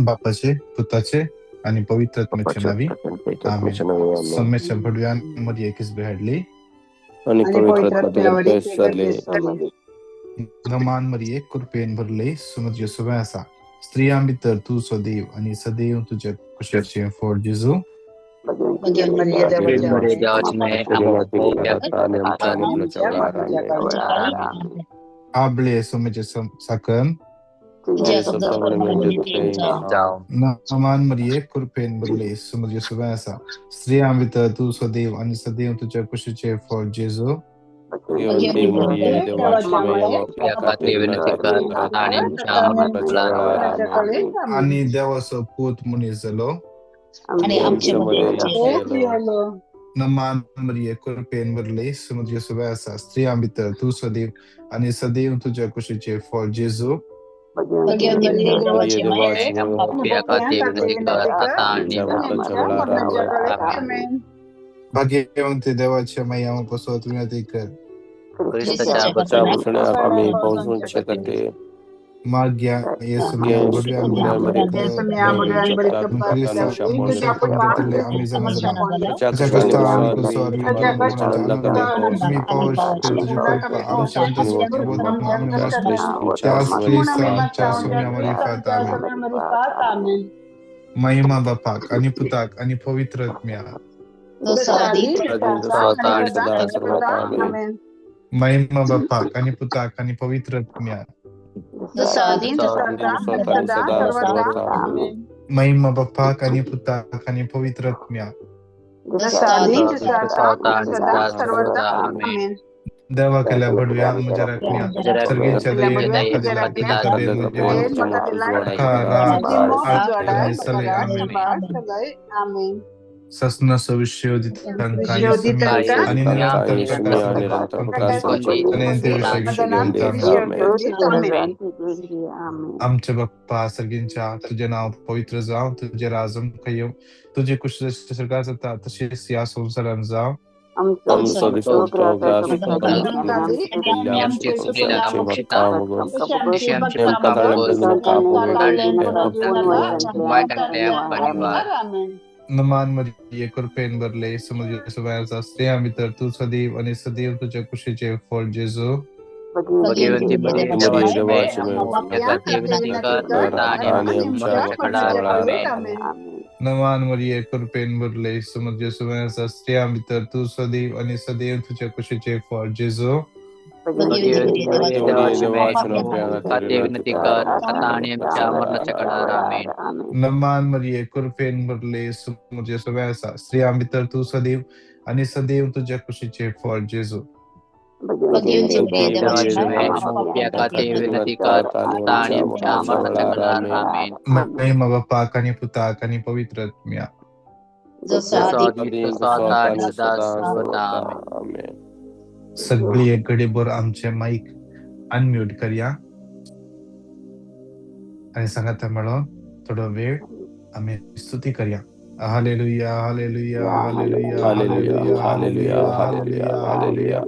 बापाचे, पुताचे आणि पवित्र आत्म्याचे बापाच्या नावी. पवित्र आमेन. आत्म्याच्या नावे आमेन. सम्याच्या भडव्यांमध्ये एकच बेहाडली आणि पवित्र आत्म्याद्वारे पेश झाले. नमान मरिये कृपेन भरले सुमध्य सुवासा स्त्रियां भितर तू सदैव आणि सदैव तुझ्या कुशाचे फळ जेजू. आबले सोमेचे साकन नमान मरिये कृपेन भरले सुमध्य सुवासा स्त्रियां भितर तू सदैव आणि सदैव तुझ्या कुशाचे फळ जेजू. आणि देवाचं पूत मुनी झालो नमान मरिये कृपेन भरले सुमध्य सुवासा स्त्रियां भितर तू सदैव आणि सदैव तुझ्या कुशीचे फळ जेजू. भाग्यवंत देवाच्या मैयापासून विनंती कर आम्ही पाहून शकते. मार्ग्या येसु महिमा बापाक आणि पुताक आणि पवित्र आत्म्या. महिमा बापाक आणि पुताक आणि पवित्र आत्म्या. महिमा बापाक आणि पुताक आणि पवित्र आत्म्या. देवा केल्या भडव्या म्हणजे राखण्या सर्गीच्या ससना सविशोधित आणि आमच्या बाप्पा सर्गींच्या तुझे नाव पवित्र जाव, तुझे राजम खयव, तुझे कुश सरकार तसेच या संसारात जाव. नमान मरिये कृपेन भरले सुमध्य सुवासा स्त्रियां भितर तू सदैव आणि सदैव तुझ्या कुशीचे फळ जेजू. नमान मरिये कृपेन भरले सुमध्य सुवासा स्त्रियां भितर तू सदैव आणि सदैव तुझ्या कुशीचे फळ जेजू. नमान मरिये कृपेन भरले सुमध्य सुवासा स्त्रियां भितर तू सदैव आणि सदैव तुझ्या कुशीचे फळ जेजू. महिमा बापाक आणि पुताक आणि पवित्र आत्म्या. सगळी एक घडीभर आमचे माईक अनम्यूट करूया आणि सांगा मिळून थोडा वेळ आम्ही स्तुती करूया. Hallelujah hallelujah hallelujah hallelujah hallelujah hallelujah hallelujah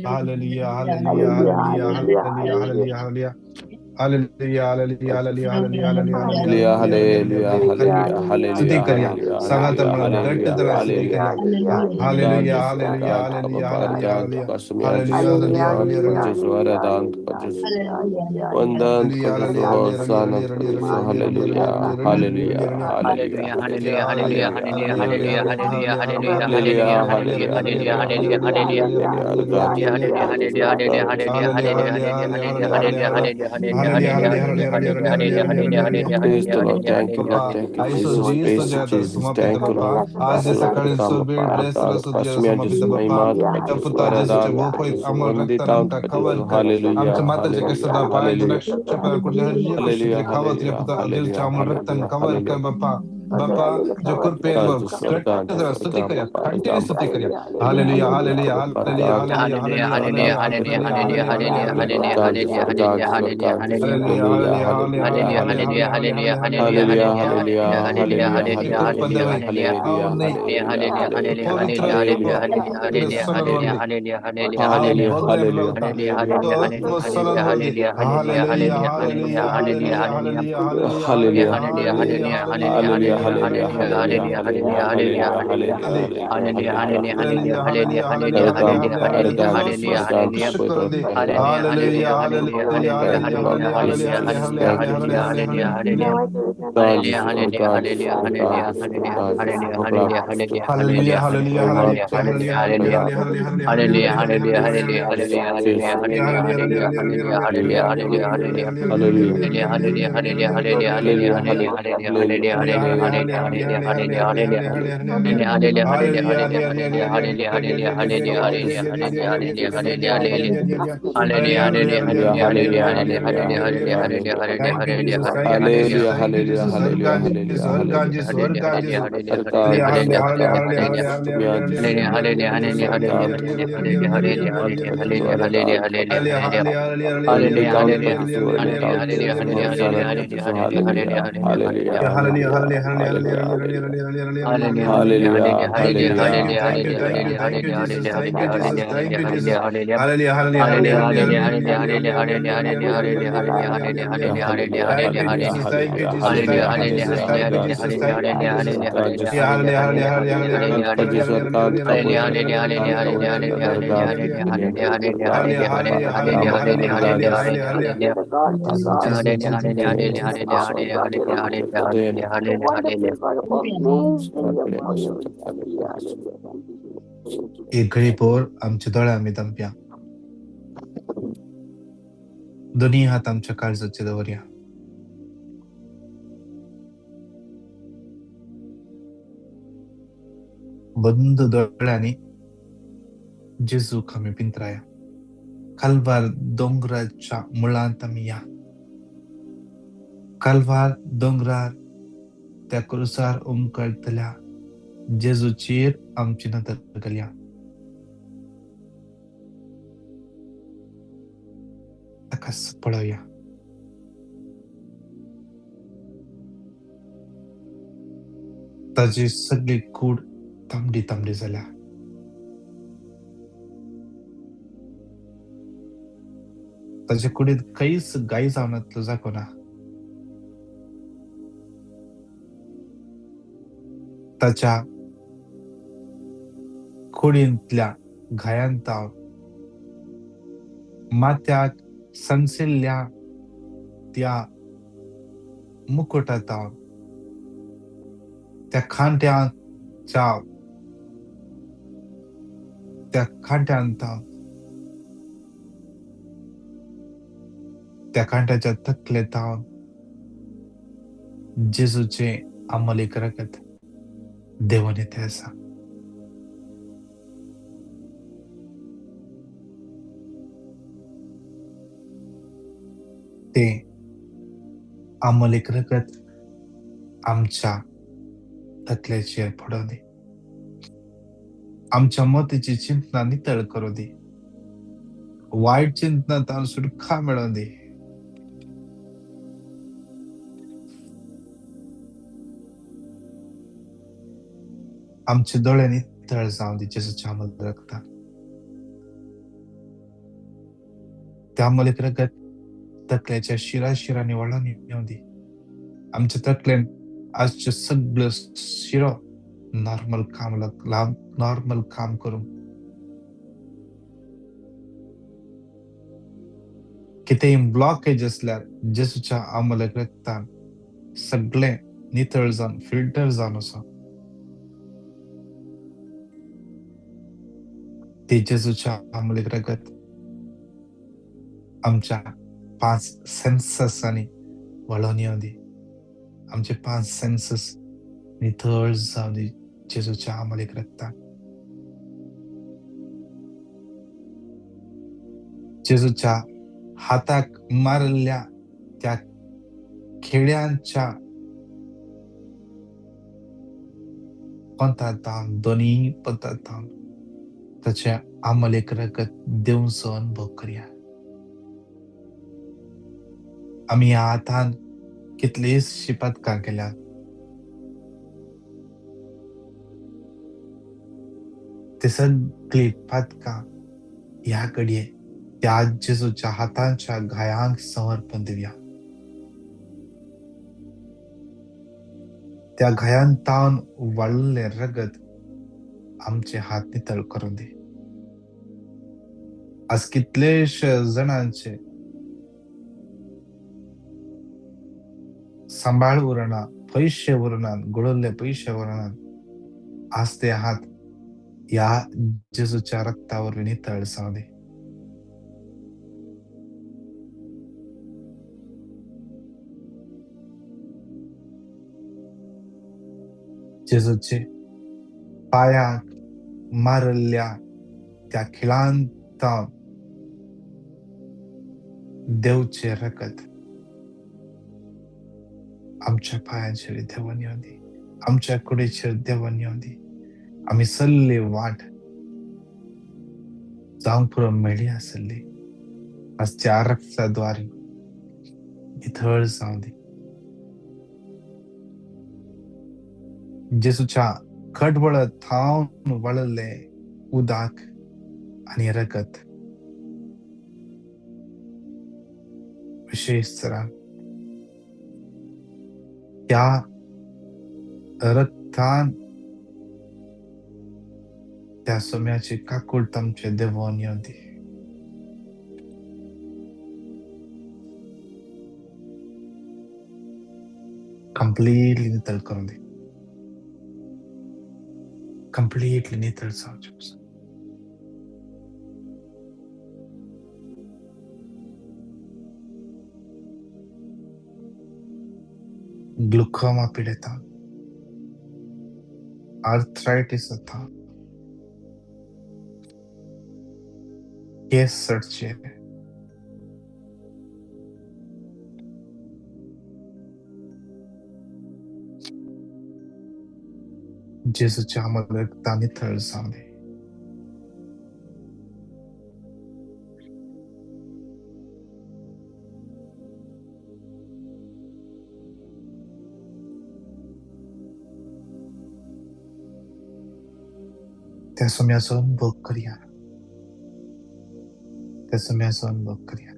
hallelujah hallelujah hallelujah hallelujah hallelujah hallelujah Hallelujah, hallelujah, hallelujah, hallelujah, hallelujah, hallelujah. स्तुति करिया सांगा तर मला दट्ट जरा स्तुति करिया. Hallelujah, hallelujah, hallelujah, hallelujah, hallelujah, आज सकाळी सोबे ड्रेस रसो तुझ्या समापित बाप्पा पुता जेसूच्या भोपळीत अमर रक्ताने आमका कवर कर. आमच्या माताच्या केसदा पाय नक्ष कुठल्या कुठले खावा तुझ्या पुता जेसूच्या अमर रक्ताने कवर कर बाप्पा. बापा जो कृपेन आज स्वर्गात घट स्तुति करिया कंटिन्यू स्तुति करिया hallelujah hallelujah hallelujah hallelujah hallelujah hallelujah hallelujah hallelujah hallelujah hallelujah hallelujah कृपदवे ಅವನೇ ಪವಿತ್ರ ಸಲುವಾಗಿ ಹಾವು ಬದಲಾಗುತ್ತ ಸಲುವಾಗಿ hallelujah hallelujah hallelujah hallelujah hallelujah hallelujah hallelujah hallelujah Thank you, Jesus. Thank you, Jesus. Thank you, Jesus. Organ Jesus. Organ Jesus. Organ Jesus. Hallelujah. Hallelujah. Hallelujah. Hallelujah. Hallelujah. Hallelujah. Hallelujah. Thank you, thank you, thank you, thank you, Jesus, thank you, Jesus, thank you, Jesus. Hallelujah, hallelujah, hallelujah, hallelujah, hallelujah, hallelujah, hallelujah, hallelujah, hallelujah. Thank you, Jesus, thank you, Jesus, thank you, Jesus, thank you, Jesus, thank you, Jesus. Yeah, hallelujah, hallelujah, hallelujah, hallelujah, hallelujah, hallelujah, hallelujah, hallelujah, hallelujah, hallelujah, hallelujah. Hallelujah, hallelujah, hallelujah, hallelujah, hallelujah, hallelujah, hallelujah. Jesus, Jesus, Jesus, एक घडी पोर आमच्या दोळ्या आमी तंप्या दोन्ही हात आमच्या काळजाचे दवरया बंद दोळ्यांनी जेजूक आमी पिंतराया कल्वार दोंगराच्या मुळांत आमी या कल्वार दोंगरार त्या क्रुसार उमकळतल्या जेजूचेर आमची नदर घालया ताका पळोवया ताची सगळी कूड तांबडी तांबडी जाल्या ताच्या कुडीत काहीच गायी जावनातलो जागो ना ताच्या कुडींतल्या घायांत माथ्याक संसिल्ल्या त्या मुकुटात त्या खांट्याच्या त्या खांट्यांत त्या खांट्याच्या तकलेत जेजूचे आमलेक रगत देवान येते आसा ते आमलेक रगत आमच्या तकल्याचेर पडो दी आमच्या मोतीची चिंतना नितळ करू दी वाईट चिंतनांत सुटका मेळोवन दी आमचे दोळे नितळ जावं दी जेजूच्या अमूल्य रगतान त्या अमूल्य रगत तकल्याच्या शिराशिरांनी वळोन येवं दी आमच्या तकलेन आजचे सगळं शिरो नॉर्मल काम करूं कितेंय ब्लॉकेज असल्यार जेजूच्या अमूल्य रगतान सगळें नितळ जावन फिल्टर जावन आसा ते जेजूच्या अमूल्य रगत आमच्या 5 सेन्ससांनी वळोन येवं दी आमचे 5 सेन्सस नितळ जावं दी जेजूच्या अमूल्य रगतान जेजूच्या हाताक मारल्या त्या खेड्यांच्या पंथातान दोन्ही पंथातान त्याच्या आम्हाला एक रगत देऊन सहन भोग करूया. आम्ही ह्या हातान कितले शिपातकार केल्या, ते सगळी पातका ह्या कडे त्या जेजूच्या हातांच्या घायांक समर्पण देऊया. त्या घायान तावन वाळले रगत आमचे हात नितळ करून दे. आज कितलेशे जणांचे सांभाळ उरना, पैसे उरना, गुळवले पैसे उरना, आज ते हात या जेजूच्या रक्तावर नितळ जाऊ दे. जेजूचे पायाक मारल्या त्या खिळांत देवचे रगत आमच्या पायांचेर देवान येऊ दे, आमच्या कुडीचेर देवान येऊ दे. आम्ही सल्ले वाट जावंक पुरो मेळ्ळी आसली, आज त्या रक्ताद्वारे नितळ जाऊ दे. जेजूच्या खडबडत थांबून वळले उदाक आणि रगत विशेष तरान त्या रक्तान त्या सोम्याची काकूळ तामचे देवान येऊ दे. कंप्लीटली नितळ करून दे. कंप्लीटली नितळ जावचे. ग्लुकोमा पीडित, आर्थरायटिस था, केस सडचे, जेजूच्या रक्तान नितळ जाऊ दे. त्या सोम्याचो अनुभव करूया. त्या सोम्याचो अनुभव करूया.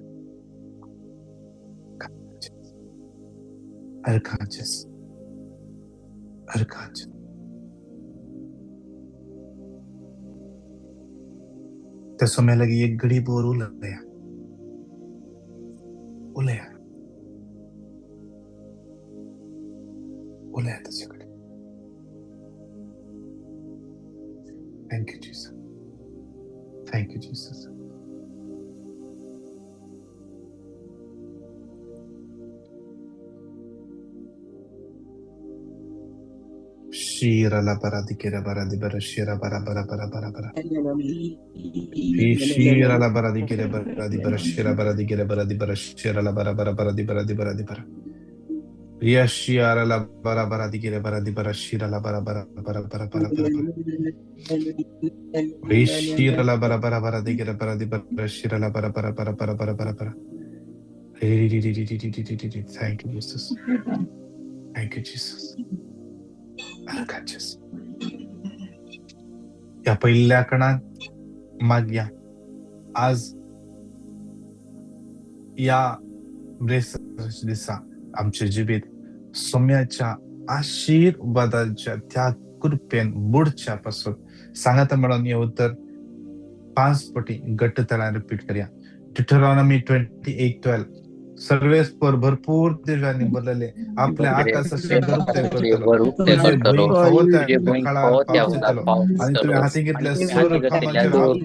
Arkanges. त्या सोम्याला एक घडी बोर उलया त्याच्याकडे. Thank you Jesus. Thank you Jesus. Shira la baradikera baradibara shira bara bara bara bara bara. Shira la baradikera baradibara shira baradikera baradibara shira la bara bara baradibara dibara dibara. Yashira la bara baradikera baradibara shira la bara bara bara bara bara bara. Shira la bara bara baradikera baradibara shira la bara bara bara bara bara bara bara. Thank you, Jesus. Thank you, Jesus. Arkanges. या पहिल्या कणात मागया आज या दिसा आमच्या जिबीत सोम्याच्या आशीर्वादाच्या त्या कृपेन बुडच्या पासून सांगत म्हणून हे उत्तर 5 पटी घट्टतळा रिपीट करूया. डिटरॉनॉमी 28:12. सर्वेस पर भरपूर दिव्यांनी भरलेले आपल्या आकाशाचे गरुत्ते करतलो तुझे भुईं खवत्या काळात पाऊस येतलो आणि तुम्ही हाती घेतल्या सर्व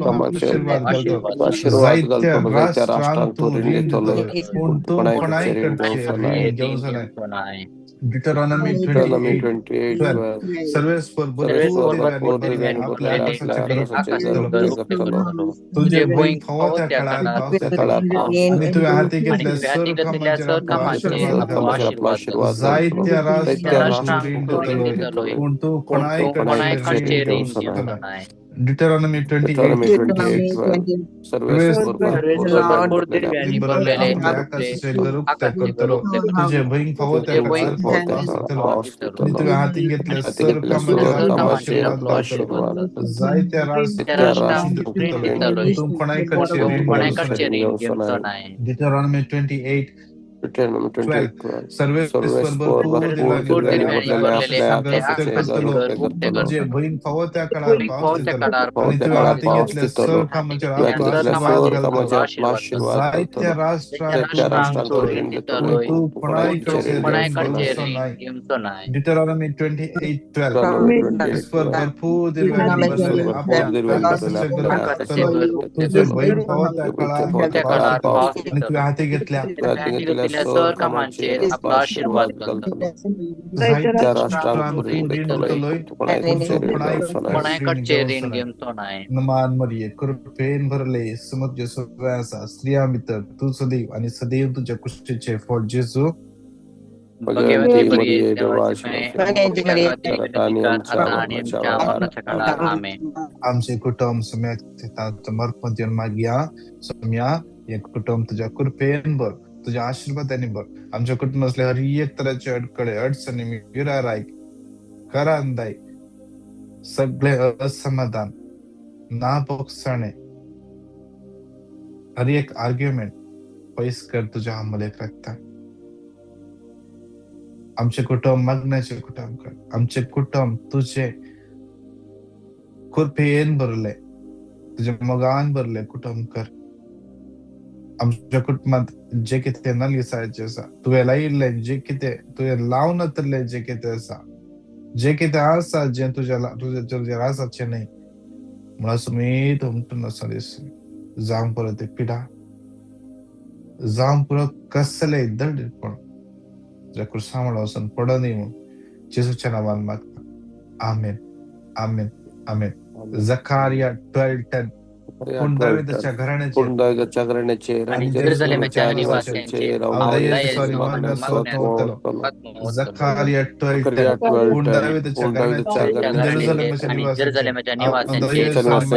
कामांचेर आपलो आशीर्वाद घालतो. जायत्या राष्ट्रांतून ऋण घेतलो पूण तूं कोणाय कडचे ऋण घेवचो नाय. डिटरॉनॉमी 28:12. सर्वेस पर भरपूर दिव्यांनी आपल्या आकाशाचे गरुत्ते करतलो तुझे भुईं खवत्या काळात पाऊस येतलो आणि तुम्ही हाती घेतल्या कामांचेर आपलो आशीर्वाद कामाचेर घालतलो. आपलो आशीर्वाद घालतलो. जायत्या जायत्या राष्ट्रांक तूं राष्ट्रांक रीण तूं रीण दितलोय दितलोय. पूण तूं पूण तूं कोणायकडचे कोणायकडचे रीण रीण दिवचो दिवचो नाय. Deuteronomy 28:12 सर्वे भरपूर दिव्यांनी भरले आपल्या आकाशाचे गरुक ते करतलो. तुझे भयंक फावो त्याकडे पावस दितलो. आणि तुवें हातीन घेतल्या सर कामाचेर आपलो आशीर्वाद घालतलो. जायत्या राष्ट्रांक तूं रीण दितलोय पूण तूं कोणायकडचे रीण घेवचो नाय. Deuteronomy 28:12 सर्वेस्वर भरपूर दिलांनी भरलेले आपल्या आकाशाचे गरुक ते करतलो. तुझे भयंक फावो त्या काळार पावस दितलो. आणि तुवें हाती घेतल्या सर कामाचेर आपलो आशीर्वाद घालतलो. जायत्या राष्ट्रांक तूं रीण दितलोय पूण तूं कोणायकडचे रीण घेवचो नाय. Deuteronomy 28:12 ईश्वर भरपूर दिव्यांनी भरलेले आपल्या आकाशाचे गरुक करतलो. तुझे भयंक फावो त्या काळार पावस दितलो. आणि तुवें हाती घेतल्या सर कामाचेर आपलो आशीर्वाद घालतलो. जायत्या राष्ट्रांक राष्ट्रांक तूं रीण तूं रीण दितलोय दितलोय पूण पूण कोणायकडचे तूं रीण घेवचो नाय. कोणायकडचे रीण घेवचो नाय. नमान मरिये कृपेन भरले समुद्र सगळे आसा स्त्रिया भितर तूं सदैव आणि सदैव तुझ्या कुशीचे फळ जेजू भगवंती मरिये देवाची आणि आमच्या मरणाच्या वेळार आमेन. आमचे कुटुंब सम्या समर्पण देऊन मागया. सम्या हे कुटुंब तुझ्या कृपेन भर तुझ्या आशीर्वादाने भर. आमच्या कुटुंबातले हर एक तऱ्हेचे अडकळे अडचणी विराराय करांदाय सगळे असमाधान नापक्षाणे हर एक आर्ग्युमेंट पैस कर तुझ्या अंमलेक रखता. आमचे कुटुंब मागण्याचे कुटुंब कर. आमचे कुटुंब तुझे कृपेन भरले तुझ्या मोगान भरले कुटुंब कर. आमच्या कुटुंबात जे कितें नलिसायचे आसा तुवें लायिल्ले जे कितें तुवें लावन उरले जे कितें आसा जे कितें आसा जे तुझ्या आसाचे न्ही म्हळ्यार सुमीत उमटून आसा दिस जावं पुरो ते पिडा जावं पुरो कसले दडपण तुझ्या कुर्सामळ वचून पडोनी म्हूण जेजूच्या नांवान मागता. आमेन आमेन आमेन. जकार्या 12:10 पूण दाविदाच्या घराण्याचेर आणि जेरुसलेमच्या निवासाचेर हांव दयेचो आनी मागण्याचो आत्मा वतलो. जकार्या 12:10 पूण दाविदाच्या घराण्याचेर आनी जेरुसलेमच्या निवासाचेर हांव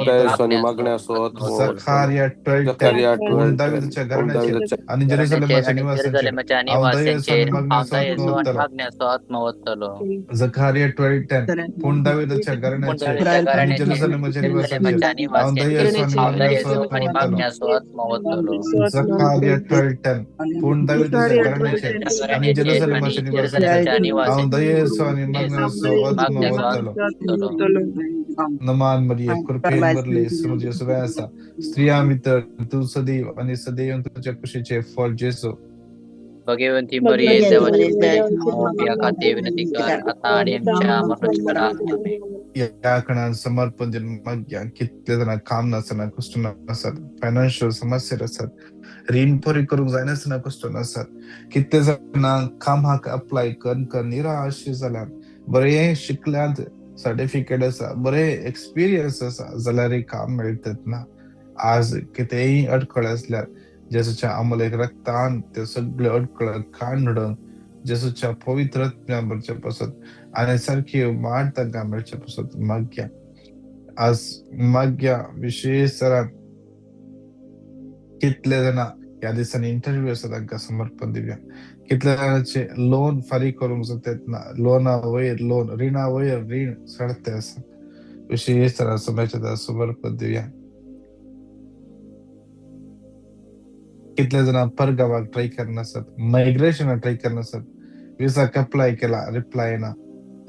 दयेचो आनी मागण्याचो आत्मा वतलो. जकार्या 12:10 पूण दाविदाच्या घराण्याचेर आनी जेरुसलेमच्या निवासाचेर हांव दयेचो आनी मागण्याचो आत्मा वतलो. जकार्या 12:10 पूण दाविदाच्या घराण्याचेर आनी जेरुसलेमच्या निवासाचेर हांव दयेचो आनी मागण्याचो आत्मा वतलो. जकार्या 12:10 पूण दाविदाच्या घराण्याचेर आनी जेरुसलेमच्या निवासाचेर हांव दयेचो आनी मागण्याचो आत्मा वतलो. नमान मरिये कृपेन भरले समुद्र सगळे आसा स्त्रिया भितर तूं सदैव आणि सदैव तुझ्या कुशीचे फळ जेजू. भगवंती मरिये देवाची खातीर विनंती कर आता आणि आमच्या मरणाच्या वेळार आमेन. या काळात समर्पण दिवन मागया. कितले जाणां काम नासतना कश्ट आसात फायनान्शियल समस्या आसात रीण पुरी करूंक जायनासतना कश्ट आसात. कितले जाणांक कामाक अप्लाय करून निराश जाल्यात. बरे शिकल्यात सर्टिफिकेट आसा बरे एक्सपिरियन्स आसा जाल्यार काम मेळटत ना. आज कितेंय अडखळ आसल्यार जेजूच्या अमोलेक रक्तान ते सगळे अडखळ काडून जेजूच्या पवित्र रक्तान भरचे पासत आनी सारखी वाट तांकां मेळचे पासत मागया. आज मागया विशेष तरान कितले जाणां ह्या दिसांनी इंटरव्यू आसा तांकां समर्पण दिवया. कितले जाणांचे लोन फारीक करूंक जातात ना लोना वयर लोन रिणा वयर रीण चडते आसा विशेष तरान समाजाच्या समर्पण दिवया. कितले जाणां परगावाक ट्राय करनासत मायग्रेशनाक ट्राय करनासत विसाक अप्लाय केला रिप्लाय ना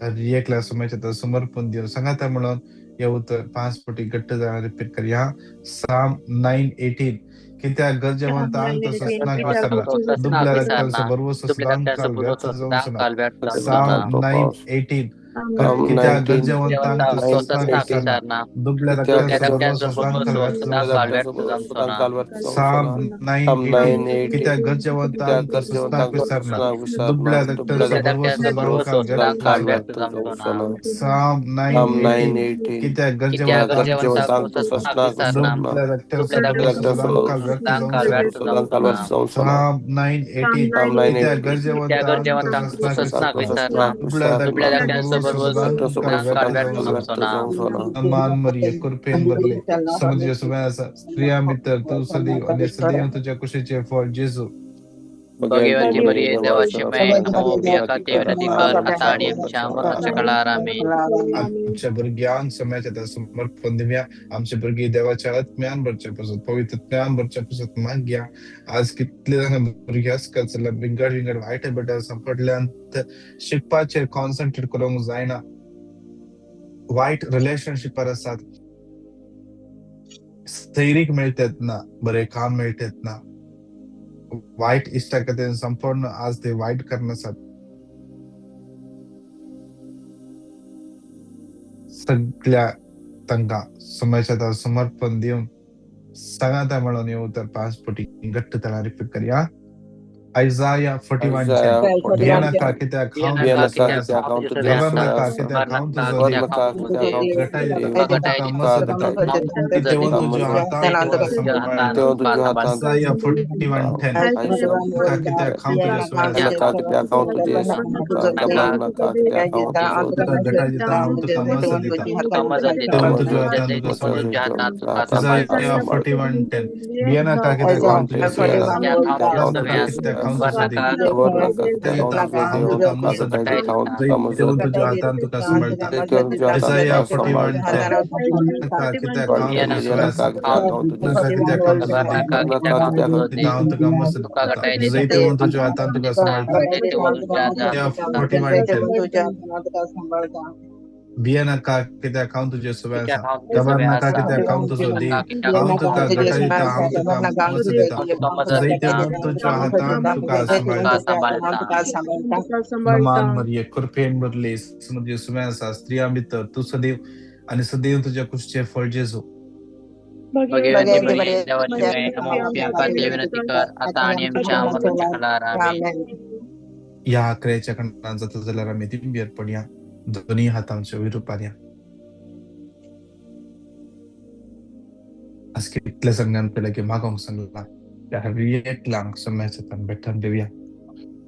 तर एकल्या समाजाच्या समर्पण दिवन सांगाता म्हणून हे उतर 5 फावटी घट्ट जावन रिपीट करया. साम 9:18 कित्याक गरजेवंतांक तो सोंसनाक विसरना दुबल्या रक्ताचो बरवसो सुदांक काल व्यर्थ जावंक ना. साम 9:18 की त्या 19, गरजेवंतांक सस्नाक 19, विसरना दुबल्या Kitya रक्त्यांचं Gajan बरोबर सस्नाक Dubla kalvert Sudan Calvert Psalm Sona 9:18 Psalm की त्या 9:18 Kitya गरजेवंतांक सस्नाक Garjavantank विसरना Susna दुबल्या Visarna Dubla रक्त्यांचं बरोबर सस्नाक kalvert Calvert Sona Psalm Psalm 9:18 की 9:18 त्या Kitya गरजेवंतांक Garjavantank Susna Visarna दुबल्या रक्त्यांचं बरोबर Dubla सस्नाक kalvert Sudan Calvert Sona Psalm 9:18 Psalm की त्या 9:18 गरजेवंतांक सस्नाक Susna विसरना दुबल्या Visarna रक्त्यांचं बरोबर सस्नाक Calvert Sona Aman Maria, Kurpen Berle, समझिए सुबह ऐसा स्त्रियां मित्र तू सदैव आणि सदैव तुझ्या कुशीचे फळ जेजू भगवंती Bhagavati मरिये देवाची Devasha माय Shabbat याकाते विनंती कर आता आणि आमच्या मरणाच्या काळात आमेन. आमच्या भुरग्यांक समाजात समर्पण दिव्या आमच्या भुरगी देवाच्या आत्म्यान भरच्या पासून पवित्र ज्ञान भरच्या पासून माग्या आज कितले जण भुरगे आजकाल चला विंगड विंगड वाईट बड्या संपडल्यानंतर शिकपाचेर कॉन्सन्ट्रेट करूंक जायना वाईट रिलेशनशिप आसात स्थैर्यक मेळतात ना बरे काम मेळतात ना वाईट इष्टाकतेन संपूर्ण आज ते वाईट करण्यासाठी सगळ्या तांकां समाजात समर्पण दिवन सगळ्यांत म्हणून येऊ तर 5 फुटी घट्ट तळा रिपीट करूया Isaiah 41:10 Isaiah 41 Bianca कित्या खाऊन Bien तुझं acá सगळं que te असा account to गबर Jesus नका asa. कित्या खाऊन तुझं God Dev maka que te account to गटाई Jesus. देता खाऊन तुका मस देता तेव्हा तुझ्या हातान तुका सांभाळता Teo tu Johatan to Isaiah 41:10 Isaiah का कित्या 41:10. खाऊन तुझ्या Bien सोयाचा acá que te account to Jesus. Gabor naka que te account to Tuka Jesus. गटाई देता हांव तुका मस दिता तेव्हा तुझ्या हातान तुका सांभाळता Isaiah 41:10 बियाना का कित्या खाऊन तुझ्या सोयाचा गबर नका कित्या खाऊन तुझं देव Gabor naka que te गटाई देता account to हांव Dios. तुका मस Gata दिता que te account to तेव्हा Jesus. तुझ्या हातान तुका सांभाळता Teo tu Johatan Isaiah to Samarta. 41:10 का कित्या खाऊन तुझ्या Bien सोयाचा acá que te account to नका Jesus. कित्या खाऊन तुझं देव God naka que te account to तिथं हांव तुका मस दिता जैतेवन तुझ्या हातान तुका सांभाळता Isaiah 41:10 बिया नका कित्या खाऊन तुझे सुव्यासा गबार नका कित्या खाऊन तुझो देव हांव तुका गटा दिता हांव तुका मस दिता जैतेवन तुझ्या हातान तुका सांभाळता नमान मरिये कृपेन बदले समुद्र सुव्यासा स्त्रिया मित्र तू सदैव आणि सदैव तुझ्या कुशीचे फळ जेजू भगवंती मरिये देवाची माय याकाते विनंती कर आता आणि आमच्या मरणाच्या काळात आमेन. या क्रियेच्या खंडात जाता जाल्यार आमी दिंबी अर्पणया दोन्ही हातांच्या विरुपार्या आज कितल्या संघान पयलें की मागोंक सांगला त्या एकल्यांक समाजांत बेठान देवया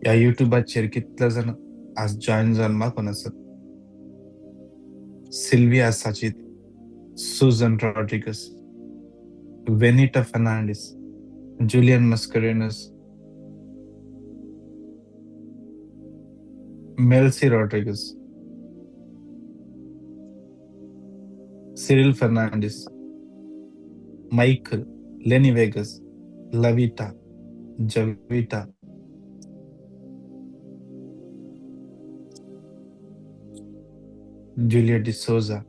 या युट्यूबाचेर कितले जाण आज जॉइन जावन मागोन आसात Sylvia Sajid Susan Rodrigues Venita Fernandes Julian Mascarenhas Melsy Rodrigues Cyril Fernandes Michael, Lenny Vegas, Lavita, Javita, Julia D'Souza,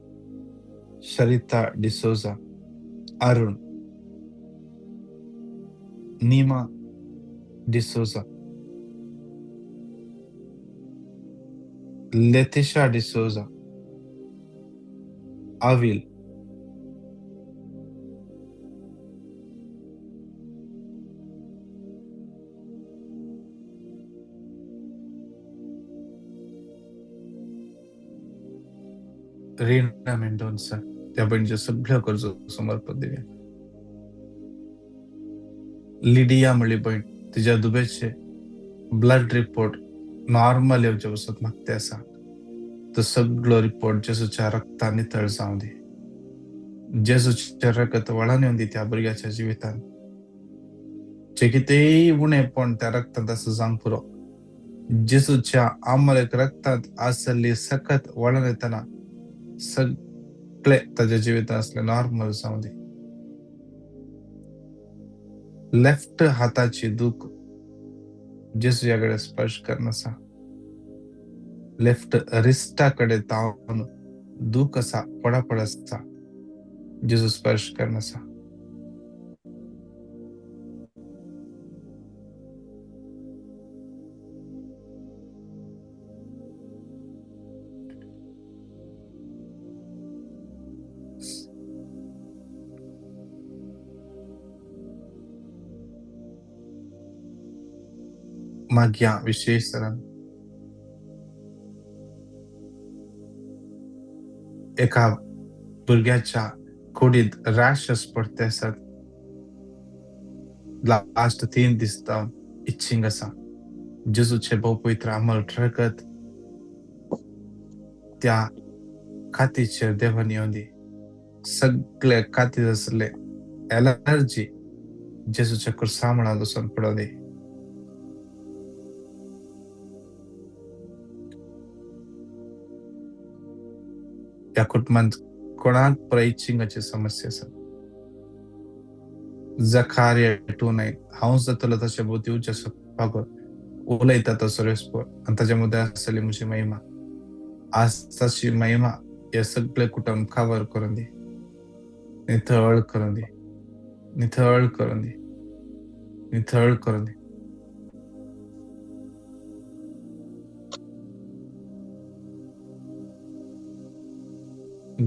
Sharita D'Souza, Arun, Nima D'Souza, Leticia D'Souza, Avil, Reena Mendonsa त्या बहिणीचे सगळ्या कर्ज समर्पण दिल्या लिडिया मळी बहीण तिच्या दुबेचे ब्लड रिपोर्ट नॉर्मल येवचे वसत मागते आसा तो सगळो रिपोर्ट जेसूच्या रक्तान नितळ जावं दी जेसूचे रगत वळान येवन दी त्या भुरग्याच्या जिवितान जे कितेंय उणेपण त्या रक्तांत आसा जावंक पुरो जेसूच्या आमलेक रक्तांत आसली सखत वळान येतना सगळे ताच्या जिवितान असले नॉर्मल जावं दी लेफ्ट हाताची दूख जेसूच्या कडेन स्पर्श करनासा लेफ्ट रिस्टा कडेन तावन दूख आसा पडापड आसा जेजू स्पर्श करनासा मागया विशेष सरान एका भुरग्याच्या कुडींत रॅशेस पडटे आसात. लास्ट 3 दीस जावन इच्छींग आसा. जेजूचे भोव पवित्र अमल रगत त्या कातीचेर देवान येवन दी. सगळे कातीत आसले एलर्जी जेजूच्या कुर्सा म्हणान वचून पडोवन दी. त्या कुटुंबांत कोणाक इच्छिंगाची समस्या आसा. जखार्य 2:9 हांव जातलो तशें भोवती उच्च सपागो उलयता तसो रेस्पोर आनी ताचे मदें आसतली म्हजी महिमा. आज तशी महिमा हे सगळे कुटुंब कवर करून दी. नितळ करून दी. नितळ करून दी. नितळ करून दी.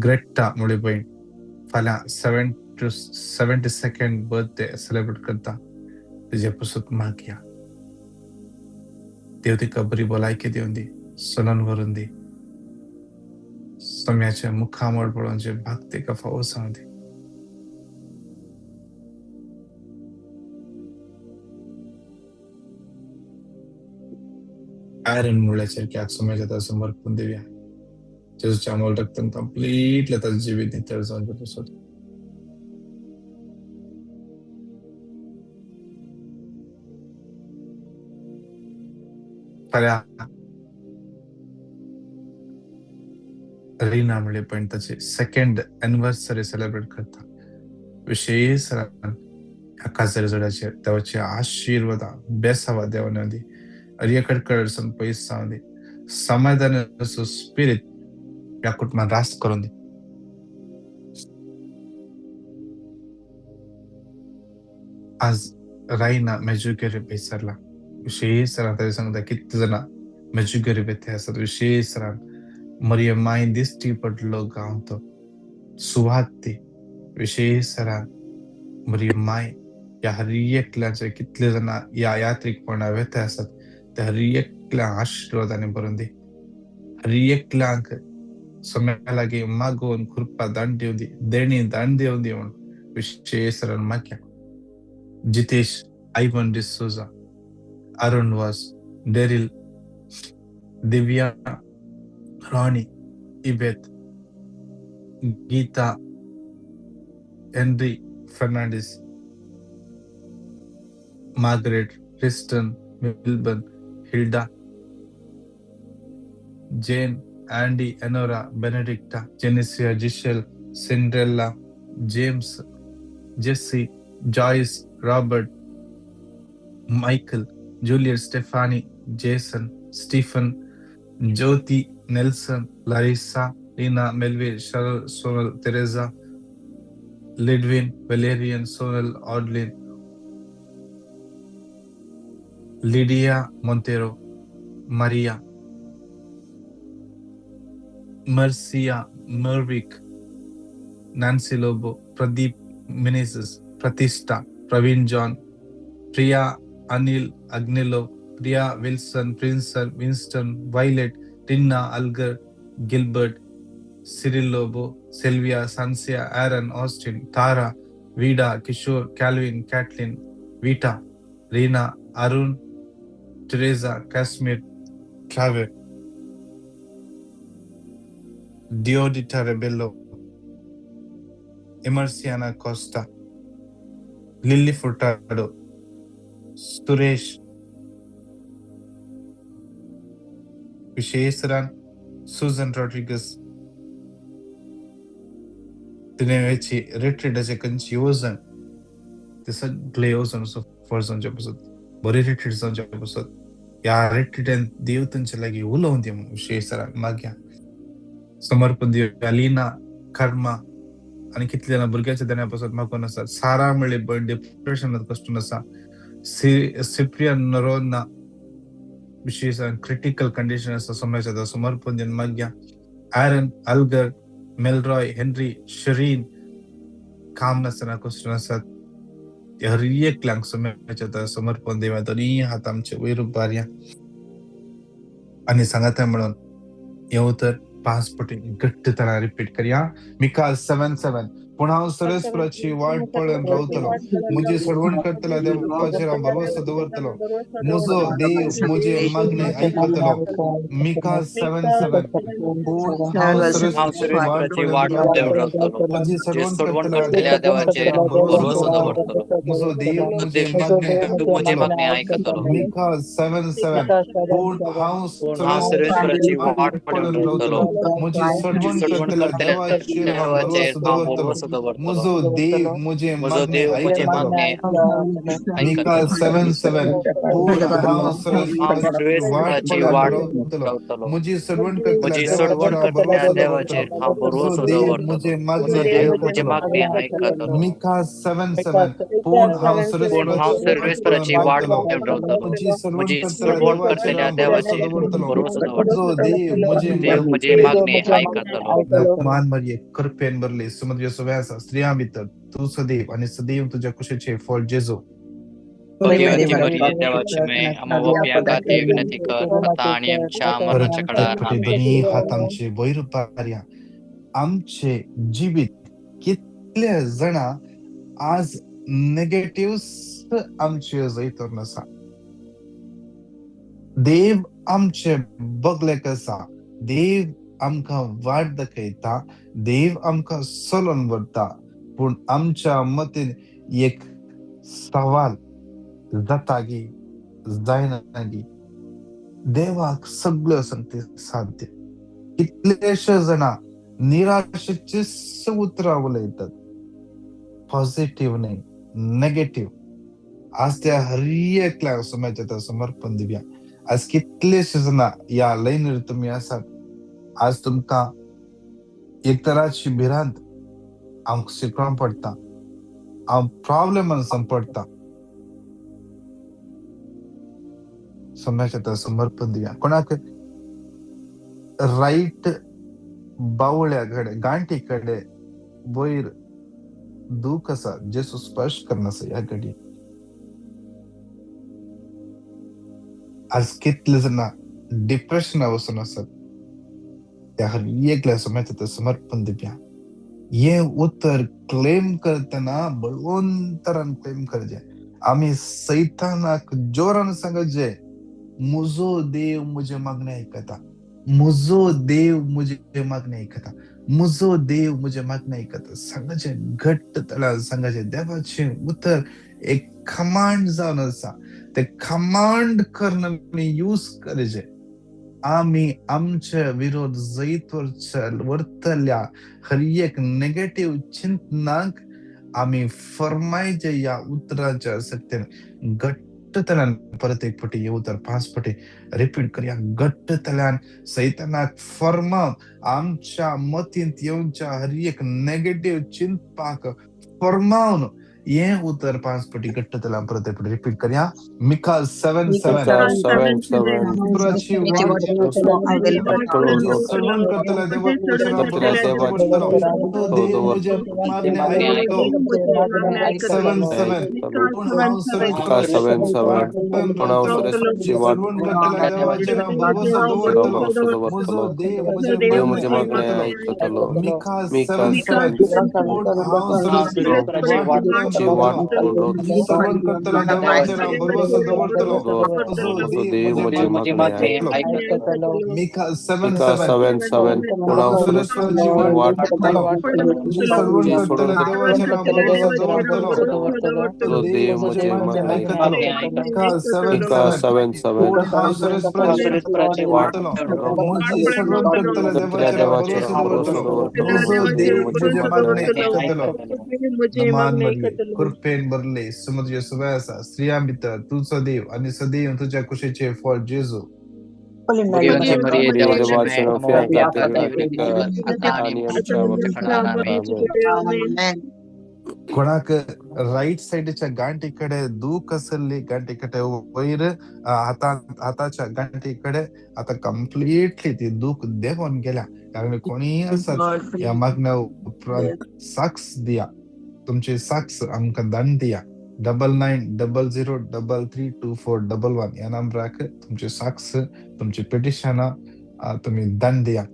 ग्रेटा मुळे बहीण फाल्यां 72nd बर्थडे सेलिब्रेट करता. तिचे पासून मागया देव तिका बरी भलायकी दिवन दी. सोलन भरून दी. सम्याच्या मुखामोड पळोवन जे भाग तिका फावो जावन दी. आयरन मुळ्याचेर कित्याक सम्याच्या समर्पण दिवया. जेजूच्या अमोल रक्तान कंप्लीटली ताचें जिवीत नितळ जावन वचूं. फाल्यां रीना मुळे पण ताची 2nd एनिवर्सरी सेलिब्रेट करता. विशेष ह्या काजर जोड्याचेर देवाचे आशीर्वाद बेसावा देवान दी. अरियकडकडसून पयस जावन दी. समाधान स्पिरिट ह्या कुटुंबात रास करून दी. आज रायना मेजुगेरी बेसरला. विशेष ताचे सांगता कितले जाणां मेजुगेरी बेथे आसात. विशेष मरियम माय दिश्टी पडलो गांव तो सुवात दी. विशेष मरियम माय या हर एकल्याचे कितले जाणां या यात्रिकपणा व्यथे आसात त्या हर एकल्या आशीर्वादाने भरून दी. हर एकल्यांक सम्या लागीं मागोवन कृपा दान दिवन दी. देणी दान दिवन दी म्हूण विशेष मागया. Jitesh Ivan D'Souza, Arun Vaz, Daryl, Divya, Ronnie, Ibet, Geeta, Henry Fernandes, Margaret, Kristen, Milban, Hilda, Jane, Andy, Anora, Benedicta, Genesia, Gisele, Cinderella, James, Jessie, Joyce, Robert, Michael, Juliet, Stephanie, Jason, Stephen, Jyoti, Nelson, Larissa, Leena, Melvin, Sheryl, Sonal, Tereza, Lidwin, Valerian, Sonal, Odlin, Lydia Monteiro, Maria, Marcia, Mervick, Nancy Lobo, Pradeep Menezes, Pratishtha, Praveen John, Priya, Anil, Agnelo, Priya, Wilson, Prinson, Winston, Violet, Tinna, Algar, Gilbert, Cyril Lobo, Sylvia, सांसिया, एरन, Austin, Tara, Vida, Kishore, Calvin, Caitlin, Vita, Reena, Arun, Tereza, Casimir, Trevor, Deodita Rebello, Emerciana Costa, Lily Furtado, Suresh, विशेषरान Susan Rodrigues, तिने वेची रिट्रीटाचे खंयची येवजण ते सगळे येवजण सफर जावचे पसत बरे रिट्रीट जावचे पसत ह्या रिट्रीटान देव तांचे लागीं उलोवन दी म्हणून विशेषरान मागया. समर्पण दिवया. लीना, कर्मा आनी कितले जाणां भुरग्याच्या देण्या पासून मागून आसात. सारा मेळ्ळी बर्थ डिप्रेशनांत कश्टून आसा. सिप्रियन नरोना विशेष क्रिटिकल कंडिशन आसा समस्या समर्पण दिन मागया. एरन, अलगर, मेलरॉय, हेनरी, शरीन काम नासतना कश्टून आसात. हर एकल्यांक सोम्याच्या समर्पण देवा दोन्ही हात आमचे वयर उबारया आणि सांगात म्हणून येऊ तर 5 पटी घट्ट तरा रिपीट करया. मिका 7:7 पूण हांव सरस्वराची वाट पळोवन रावतलो. म्हजी सोडवण करतल्या देवाचेर हांव भरवसो दवरतलो. म्हजो देव म्हजे मागणे आयकतलो. मिका 7:7 पूण हांव हांव सरस्वराची वाट सरस्वराची पळोवन वाट पळोवन रावतलो. रावतलो. म्हजी जे सोडवण सोडवण करतल्या करतल्या देवाचेर देवाचेर हांव भरवसो भरवसो दवरतलो. दवरतलो. म्हजो देव म्हजे देव मागणे म्हजे आयकतलो. मागणे आयकतलो. मिका 7:7 पूण हांव पूण हांव सरस्वराची सरस्वराची वाट वाट पळोवन पळोवन रावतलो. रावतलो. म्हजी म्हजी सोडवण सोडवण करतल्या करतल्या देवाचेर हांव देवाचेर भरवसो हांव दवरतलो. भरवसो दवरतलो. म्हजो देव म्हजे म्हजो मागणे देव म्हजे आयकतलो. मागणे मिका आयकतलो. 7:7 पूण हांव पूण हांव सरस्वराची वाट सरस्वराची पळोवन वाट रावतलो. रावतलो. म्हजी सोडवण करतल्या म्हजी देवाचेर सोडवण हांव करतल्या भरवसो दवरतलो. देवाचेर हांव म्हजो भरवसो देव दवरतलो. म्हजे मागणे म्हजो देव म्हजे आयकतलो. मागणे आयकतलो. मिका 7:7 पूण हांव पूण हांव सरस्वराची वाट पळोवन सरस्वराची वाट रावतलो. पळोवन रावतलो. म्हजी सोडवण म्हजी करतल्या सोडवण देवाचेर करतल्या हांव भरवसो देवाचेर दवरतलो. भरवसो म्हजो दवरतलो. देव म्हजे देव म्हजे मागणे मागणे आयकतलो. मान मरिये कृपेन बरले समुद्र सुव्यासा स्त्रियां भितर तू सदैव आणि सदैव तुझ्या कुशेचे फळ जेजो. भगवंती मरिये देवाची मे अमावप्या खातीर विनंती कर आता आणि आमच्या परत मरणाच्या काळार एकपटी आमेन. दोन्ही हात आमचे वयर उबारया. आमचे जिवीत कितले जणा आज नेगेटिव्ह आमचे जैतून आसा. देव आमचे बगले कसा. देव आमकां वाट दाखयता. देव आमकां चलोवन व्हरता. पूण आमच्या मतीन एक सवाल जाता गी जायना गी. देवाक सगळं सांगते साध्य. कितलेशे जणा निराशेचे उतरां उलयतात. पॉझिटिव्ह नाही नेगेटिव्ह. आज त्या हर एकल्या समाजात समर्पण दिव्या. आज कितलेशे जणा या लाईनीर तुम्ही आसात. आज तुमकां एक तराची भिरांत हांव शिकवण पडटा. हांव प्रॉब्लेमान संपडटा. समाजात समर्पण दिव्या. कोणाक राईट बावळ्याकडे गांठीकडे वयर दुःख आसा जेसू स्पर्श करनासा ह्या घडी. आज कितले जणा डिप्रेशना वचून आसात. त्या हर एकल्या समाजात समर्पण दिव्या. हे उत्तर क्लेम करतना बळवंतरान क्लेम करजे. आम्ही सैतानाक जोरान सांगजे म्हजो देव म्हजे मागणे आयकता. म्हजो देव म्हजे मागणे आयकता. म्हजो देव म्हजे मागणे आयकता. सांगचे घट्ट तळ्यान सांगचे. देवाचे उत्तर एक कमांड जावन आसा. ते कमांड करून आमी यूज करजे. आम्ही आमच्या विरोध जैतवरच्या वर्तल्या हर एक नेगेटिव्ह चिंतनाक आम्ही फरमायचे या उत्तराच्या सत्यान घट्टतल्यान परत एक पटी येऊ तर 5 पटी रिपीट करूया. घट्टतल्यान सैतानाक फरमाव आमच्या मतींत येऊनच्या हर एक नेगेटिव्ह चिंतपाक फरमावन हे उत्तर 5 पटी घट्टतल्यान परत एक पटी रिपीट करूया. मिका 7:7 पुराची वाट म्हणजे सर्वण करतला देवाचेर भरोसा दवरतलो. तो देव म्हजे मागणे आयकतो. 7:7 पूण हांव सरस्वराची वाट पळोवन रावतलो. सर्वण करतल्या देवाचेर हांव भरवसो दवरतलो. म्हजो देव म्हजे मागणे आयकतलो. मिका 7:7 पूण हांव सरस्वराची वाट पळोवन रावतलो. म्हजी सर्वण करतल्या देवाचेर हांव भरवसो दवरतलो. म्हजो देव म्हजे म्हजे मागणे मागणे आयकतलो. आयकतलो. मिका 7:7 पूण हांव सरस्वराची वाट पळयतलो. म्हजी सर्वण करतल्या देवाचेर हांव भरवसो दवरतलो. तो देव म्हजे मागणे आयकतलो. मिका 7:7 पूण हांव सरस्वराची वाट पळयतलो. म्हजी सर्वण करतल्या देवाचेर हांव भरवसो दवरतलो. म्हजो देव म्हजे मागणे आयकतलो. नमान मरिये कृपेन भरले समुद्र सुवासा स्त्रियां भितर तुझो देव आणि सदैव तुझ्या कुशीचे फळ जेजू. भगवंती मरिये देवाची मे अमावप्या खातीर विनंती कर आता आणि आमच्या मरणाच्या काळार आमेन. कोणाक राईट साइडच्या गांठीकडे दूख असली गांठीकडे वयर हाताच्या गांठीकडे आता कम्प्लिटली ती दूख देवून गेल्या. कारण कोणी असत या मागण्या उपरांत साक्ष दिया. तुमची साक्ष आमकां दान दिया. 9900332411 या नंबराक तुमचे साक्ष, तुमचे पिटिशन तुम्ही दान दिया.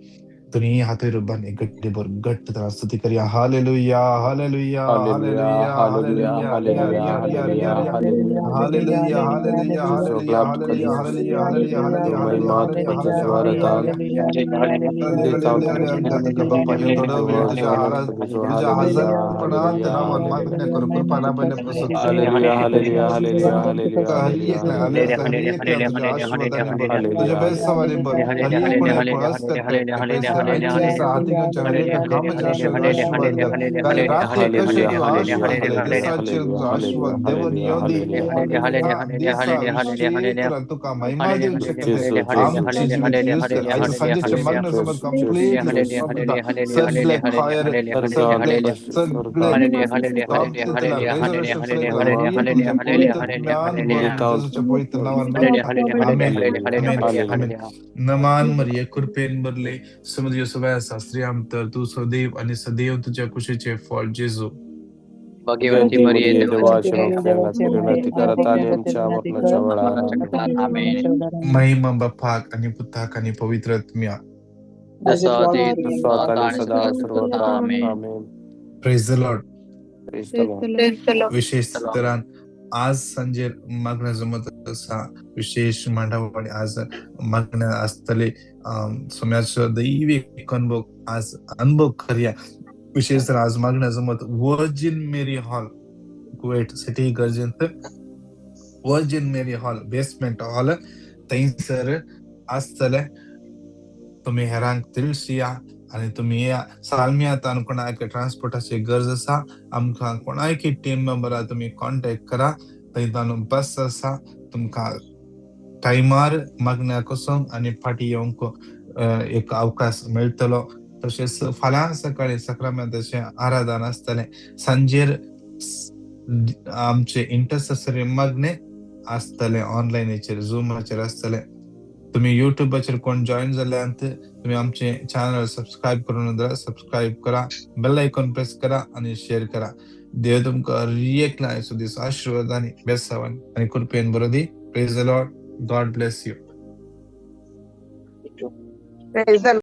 तुम्ही हातेर बने गड्डेभर घट्ट त्रास स्तुती करिया. Hallelujah hallelujah Hallelujah, hallelujah hallelujah, hallelujah Riya hallelujah, Riya Riya hallelujah, Riya hallelujah. Hallelujah hallelujah Jesus hallelujah उपलब्ध कर हालेलुया Jesus. हालेलुया हालेलुया तो हालेलुया महिमा हालेलुया तुझी हालेलुया स्वागत हालेलुया देता हूँ तुझे तुझ्या बाप्पा यो थोडा तुझे वेळ वर्ष तुझे तुझ्या hallelujah, हजरपणात hallelujah, रावण hallelujah. मागण्या करू कृपा लाभल्या प्रसन्न Hallelujah, hallelujah, hallelujah, hallelujah, हर hallelujah, एक नाही आले hallelujah. हर एक तुझ्या आशीर्वादाने भर तुझ्या Hallelujah, बेसवाने भर हर एक कोणी ऐकून असतात पैसे ऐकून हाती घेऊन हर एक कामाच्या आशीर्वाद कर काय रात्री कसे hallelujah, तू hallelujah, आशीर्वाद दिले hallelujah, देशाचे hallelujah, आशीर्वाद hallelujah, देवन hallelujah, येऊ दे hallelujah, हा hallelujah. देशा विषयी तुका महिमा देऊ शकते Jesus, Jesus, आमची Jesus. जीवित यूज कर आयचं संजयच्या मागण्या समज कम्प्लीटली समजा सगळे फायर सगळे सगळे काम तुला रेझर्वेशन सहित हर एक तुमच्या पवित्र ज्ञान भरून देता हूँ जसच्या पवित्र नावाने मागता आमेन Hallelujah, आमेन आमेन hallelujah. नमान मरिये कृपेन बरले समज सगळ्या शास्त्री आम तर तू सदैव आणि सदैव तुझ्या कुशीचे फळ जेजू Bagi Maria devace offrenda tirunati karataniumच्या वरनाच्या वेळा. महिमा बापाक आणि पुताक आणि पवित्र आत्म्या स्वतः आणि सदा सर्वत्र. Amen. Praise the Lord. Praise the Lord. विशेष तरान आज संजय मागण्या जमत असा विशेष मांडावणी आज मागण्या असतले सोम्याचं दैविक अनुभव आज अनुभव करूया. विशेष तर आज मागण्या जमत वर्जिन मेरी हॉल कुवेट सिटी गरजेंत वर्जिन मेरी हॉल बेसमेंट हॉल थंयसर आसतले. तुम्ही हेरांक तिळसिया आणि तुम्ही या सालमियातान कोणाक ट्रान्सपोर्टाची गरज असा आमकां कोणायकी टीम मेंबरा तुम्ही कॉन्टॅक्ट करा. थंयतान बस असा तुमकां टायमार मागण्या कसोंक आणि फाटी येवंक एक अवकाश मेळटलो. तशेंच फाल्यां सकाळी सक्रामेंताचे आराधन आसतलें. सांजेर आमचे इंटरसेसरी मागणे आसतले ऑनलायनीचेर झूमाचेर आसतले. तुम्ही युट्यूबाचेर कोण जॉईन जाल्यात तुम्ही आमचे चॅनल सबस्क्राईब करून सबस्क्राईब करा, बेल आयकॉन प्रेस करा आणि शेअर करा. देव तुमकां रिएक्ट लायसो दीस आशीर्वादांनी बेसावन आणि कृपेन बरो दी. Praise the Lord. God bless you.